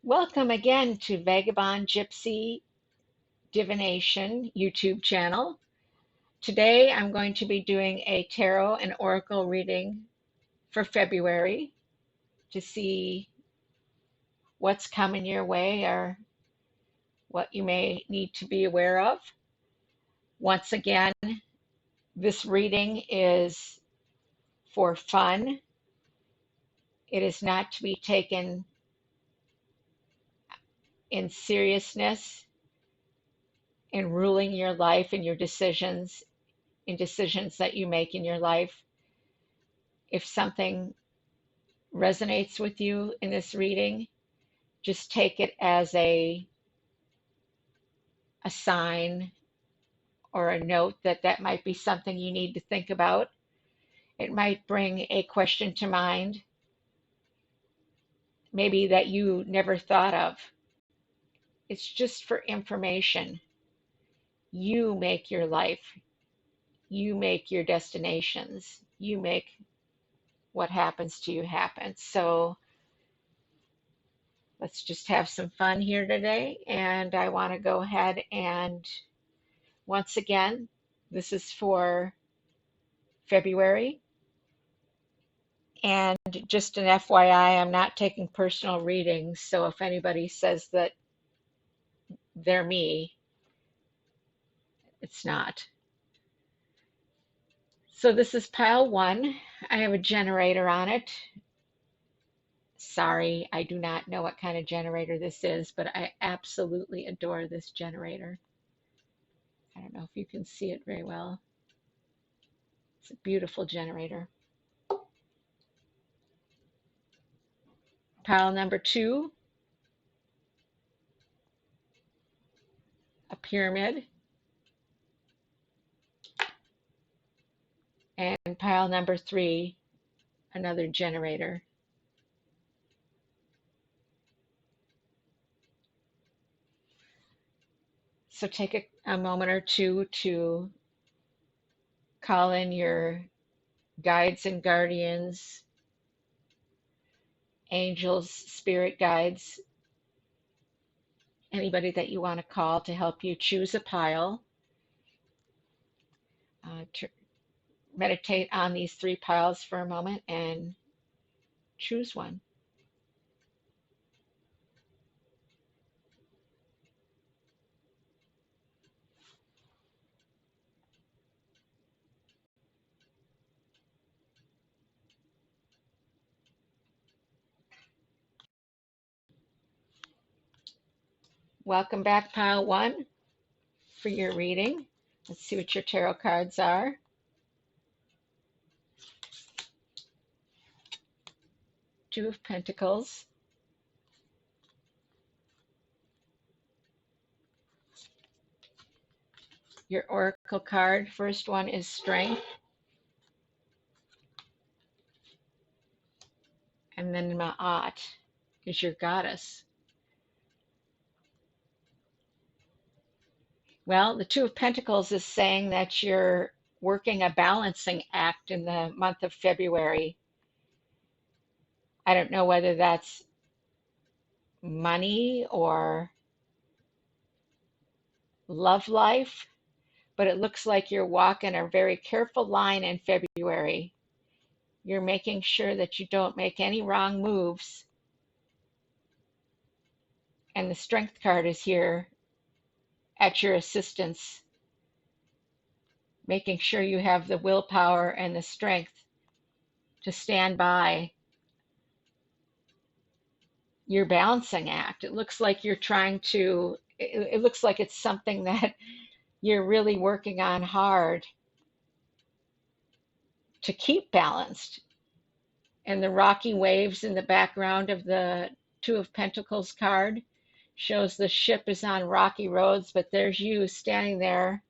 Welcome again to Vagabond Gypsy Divination YouTube channel. Today I'm going to be doing a tarot and oracle reading for February to see what's coming your way or what you may need to be aware of. Once again, this reading is for fun. It is not to be taken in seriousness in ruling your life and your decisions, in decisions that you make in your life. If something resonates with you in this reading, just take it as a sign or a note that that might be something you need to think about. It might bring a question to mind, maybe that you never thought of. It's just for information. You make your life. You make your destinations. You make what happens to you happen. So let's just have some fun here today. And I want to go ahead and once again, this is for February. And just an FYI, I'm not taking personal readings. So if anybody says that they're me, it's not. So this is pile one. I have a generator on it. Sorry, I do not know what kind of generator this is, but I absolutely adore this generator. I don't know if you can see it very well. It's a beautiful generator. Pile number two, a pyramid. And pile number three, another generator. So take a moment or two to call in your guides and guardians, angels, spirit guides, anybody that you want to call to help you choose a pile. To meditate on these three piles for a moment and choose one. Welcome back, pile one, for your reading. Let's see what your tarot cards are. Two of Pentacles. Your oracle card, first one is Strength. And then Ma'at is your goddess. Well, the Two of Pentacles is saying that you're working a balancing act in the month of February. I don't know whether that's money or love life, but it looks like you're walking a very careful line in February. You're making sure that you don't make any wrong moves. And the Strength card is here at your assistance, making sure you have the willpower and the strength to stand by your balancing act. It looks like you're trying to, it looks like it's something that you're really working on hard to keep balanced. And the rocky waves in the background of the Two of Pentacles card shows the ship is on rocky roads, but there's you standing there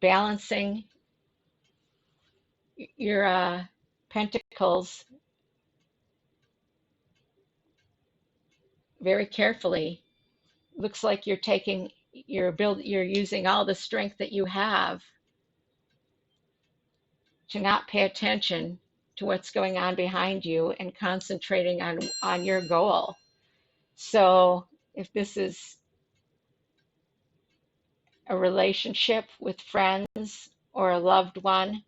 balancing your pentacles very carefully. Looks like you're using all the strength that you have to not pay attention to what's going on behind you and concentrating on your goal. So if this is a relationship with friends or a loved one,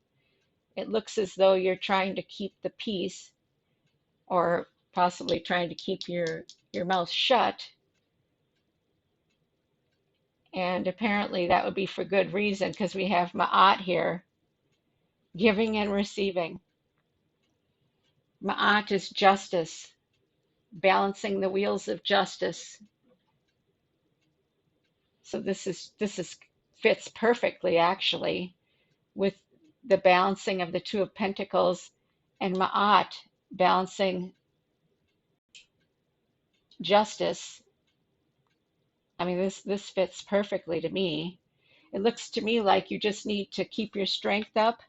it looks as though you're trying to keep the peace, or possibly trying to keep your mouth shut. And apparently that would be for good reason, because we have Ma'at here, giving and receiving. Ma'at is justice, balancing the wheels of justice. So this is fits perfectly actually with the balancing of the Two of Pentacles and Ma'at, balancing justice. I mean, this fits perfectly to me. It looks to me like you just need to keep your strength up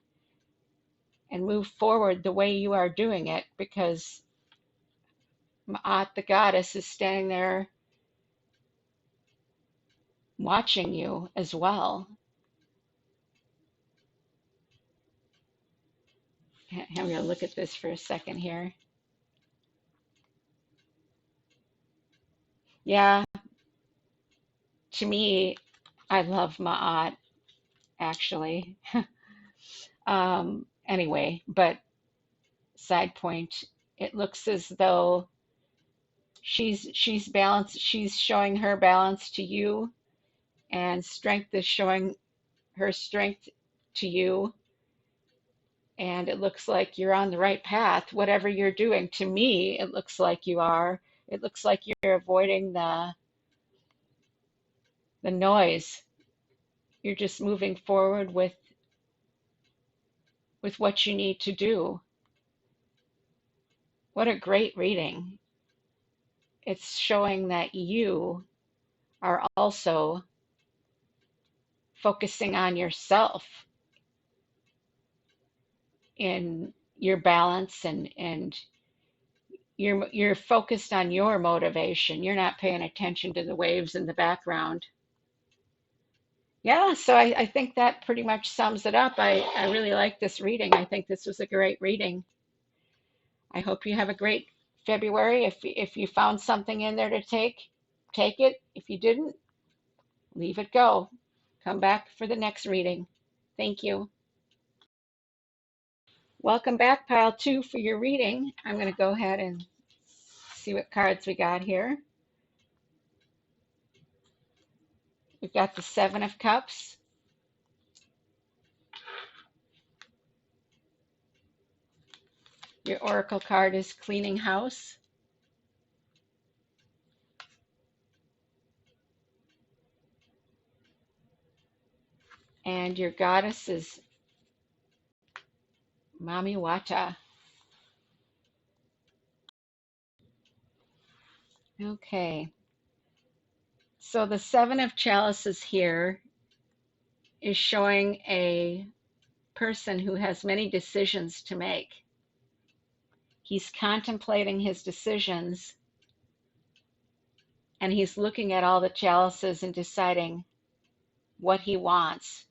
and move forward the way you are doing it, because Ma'at, the goddess, is standing there watching you as well. I'm going to look at this for a second here. Yeah, to me, I love Ma'at actually. Anyway, but side point, it looks as though she's balanced. She's showing her balance to you, and strength is showing her strength to you. And it looks like you're on the right path, whatever you're doing. To me, it looks like you are. It looks like you're avoiding the noise. You're just moving forward with what you need to do. What a great reading. It's showing that you are also focusing on yourself in your balance, and you're focused on your motivation. You're not paying attention to the waves in the background. Yeah, so I think that pretty much sums it up. I really like this reading. I think this was a great reading. I hope you have a great February. If you found something in there to take it. If you didn't, leave it go. Come back for the next reading. Thank you. Welcome back, pile two, for your reading. I'm going to go ahead and see what cards we got here. We've got the Seven of Cups, your oracle card is Cleaning House, and your goddess is Mami Wata. Okay, so the Seven of Chalices here is showing a person who has many decisions to make. He's contemplating his decisions, and he's looking at all the chalices and deciding what he wants.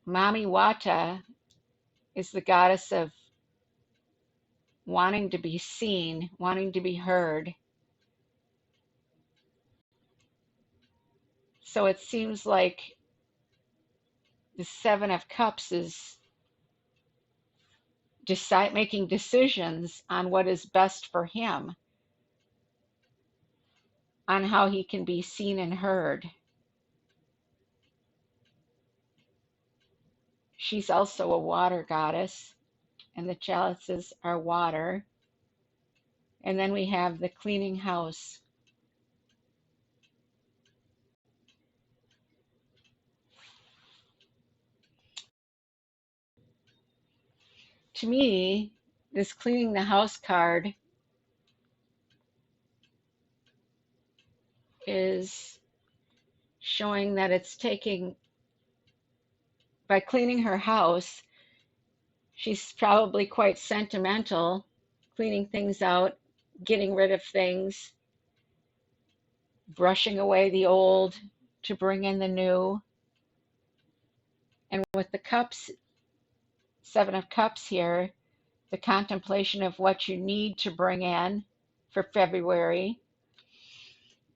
Mami Wata is the goddess of wanting to be seen, wanting to be heard. So it seems like the Seven of Cups is making decisions on what is best for him, on how he can be seen and heard. She's also a water goddess, and the chalices are water. And then we have the Cleaning House. To me, this Cleaning the House card is showing that it's taking, by cleaning her house, she's probably quite sentimental, cleaning things out, getting rid of things, brushing away the old to bring in the new. And with the cups, Seven of Cups here, the contemplation of what you need to bring in for February,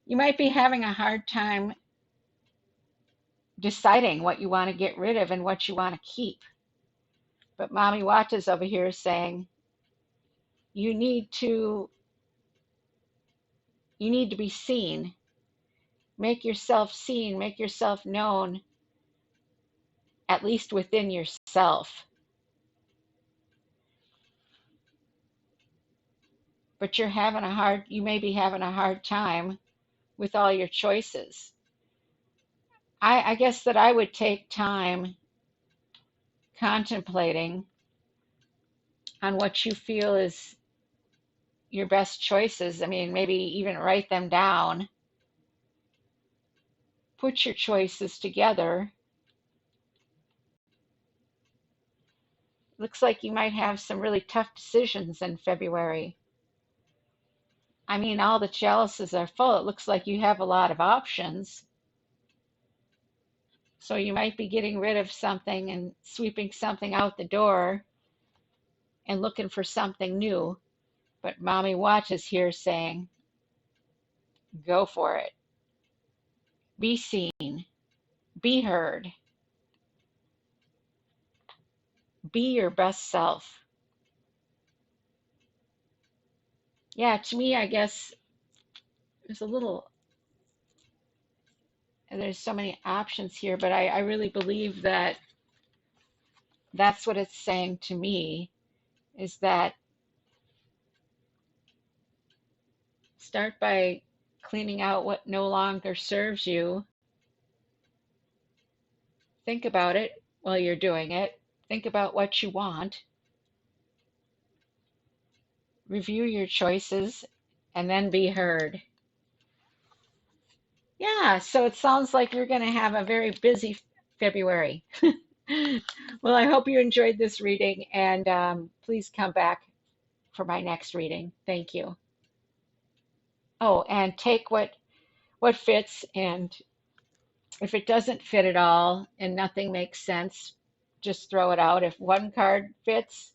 you might be having a hard time deciding what you want to get rid of and what you want to keep. But Mommy Wata's over here saying you need to be seen. Make yourself seen, make yourself known, at least within yourself. But you may be having a hard time with all your choices. I guess that I would take time contemplating on what you feel is your best choices. I mean, maybe even write them down. Put your choices together. Looks like you might have some really tough decisions in February. I mean, all the chalices are full. It looks like you have a lot of options. So you might be getting rid of something and sweeping something out the door and looking for something new. But Mommy Watch is here saying, go for it. Be seen. Be heard. Be your best self. Yeah, to me, I guess there's there's so many options here, but I really believe that that's what it's saying to me, is that start by cleaning out what no longer serves you. Think about it while you're doing it. Think about what you want. Review your choices and then be heard. Yeah, so it sounds like you're going to have a very busy February. Well, I hope you enjoyed this reading, and please come back for my next reading. Thank you. Oh, and take what fits, and if it doesn't fit at all and nothing makes sense, just throw it out. If one card fits,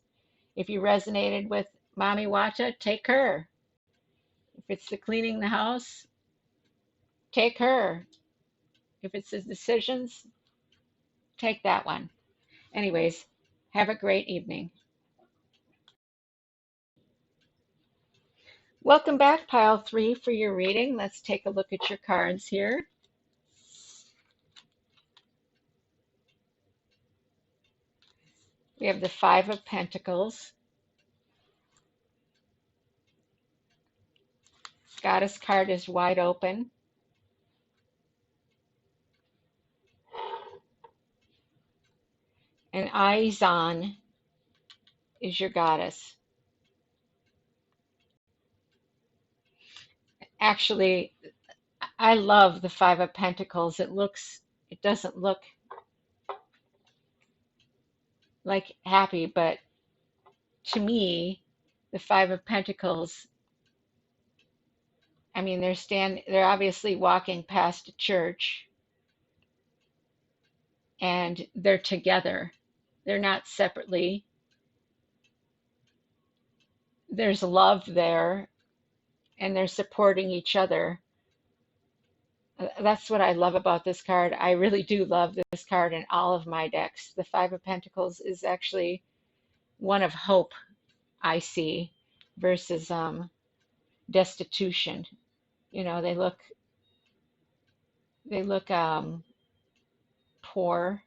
if you resonated with Mommy Wata, take her. If it's the cleaning the house, take her. If it's the decisions, take that one. Anyways, have a great evening. Welcome back, pile 3, for your reading. Let's take a look at your cards here. We have the 5 of Pentacles. Goddess card is wide open. And Aizan is your goddess. Actually, I love the 5 of Pentacles. It doesn't look like happy, but to me, the 5 of Pentacles, I mean, they're obviously walking past a church and they're together. They're not separately. There's love there and they're supporting each other. That's what I love about this card. I really do love this card in all of my decks. The 5 of Pentacles is actually one of hope, I see, versus destitution. You know, they look poor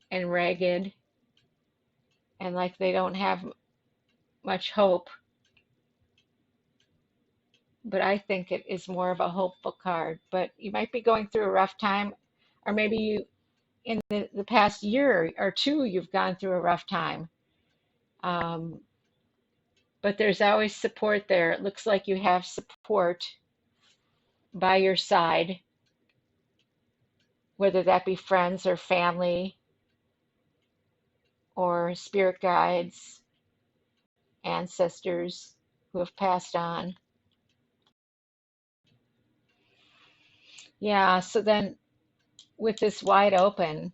and ragged and like they don't have much hope. But I think it is more of a hopeful card. But you might be going through a rough time, or maybe in the past year or two, you've gone through a rough time. Um, but there's always support there. It looks like you have support by your side, whether that be friends or family or spirit guides, ancestors who have passed on. Yeah, so then with this wide open,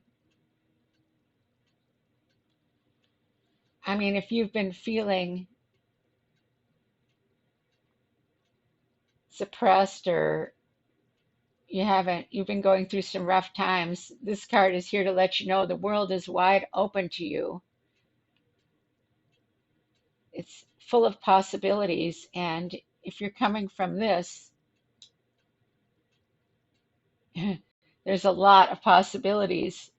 I mean, if you've been feeling suppressed or you've been going through some rough times, this card is here to let you know the world is wide open to you. It's full of possibilities. And if you're coming from this, there's a lot of possibilities.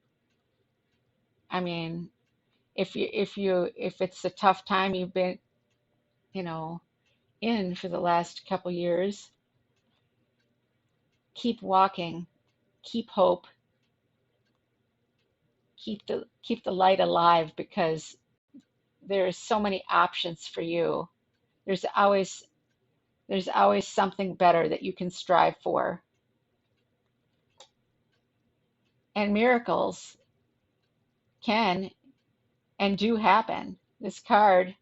I mean, if it's a tough time you've been, you know, in for the last couple years, keep walking, keep hope, keep the light alive, because there's so many options for you. There's always there's always something better that you can strive for. And miracles can and do happen. This card,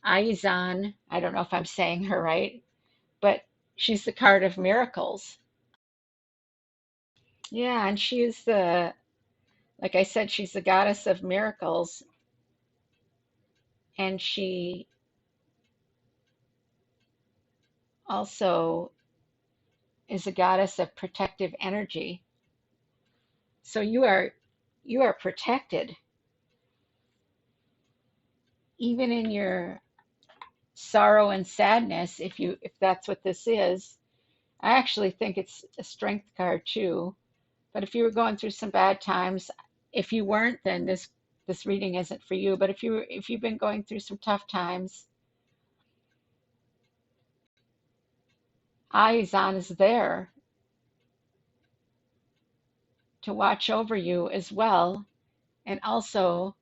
Aizan, I don't know if I'm saying her right, but she's the card of miracles. Yeah, and she's like I said, she's the goddess of miracles, and she also is a goddess of protective energy. So you are protected even in your sorrow and sadness. If that's what this is, I actually think it's a strength card too. But if you were going through some bad times, if you weren't, then this reading isn't for you. But if you've been going through some tough times, Aizan is there to watch over you as well. And also,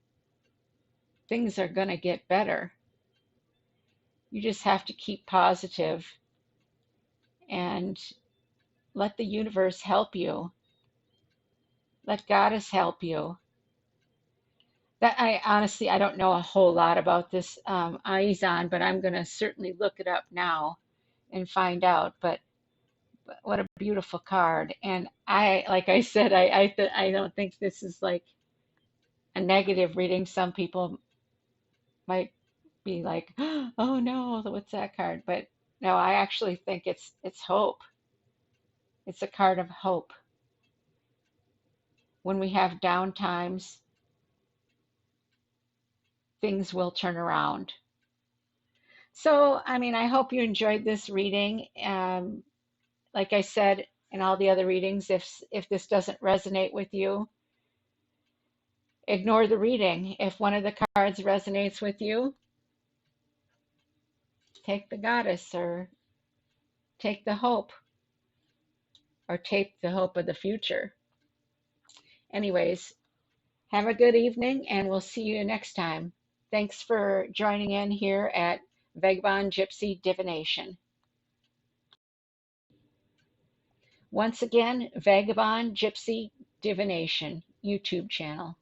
things are going to get better. You just have to keep positive and let the universe help you. Let Goddess help you. That I honestly, I don't know a whole lot about this Aizan, but I'm going to certainly look it up now and find out. But what a beautiful card! And like I said, I don't think this is like a negative reading. Some people might be like, oh no, what's that card? But no, I actually think it's hope. It's a card of hope. When we have down times, things will turn around. So, I mean, I hope you enjoyed this reading. Like I said in all the other readings, if this doesn't resonate with you, ignore the reading. If one of the cards resonates with you, take the Goddess, or take the hope, or take the hope of the future. Anyways, have a good evening, and we'll see you next time. Thanks for joining in here at Vagabond Gypsy Divination. Once again, Vagabond Gypsy Divination YouTube channel.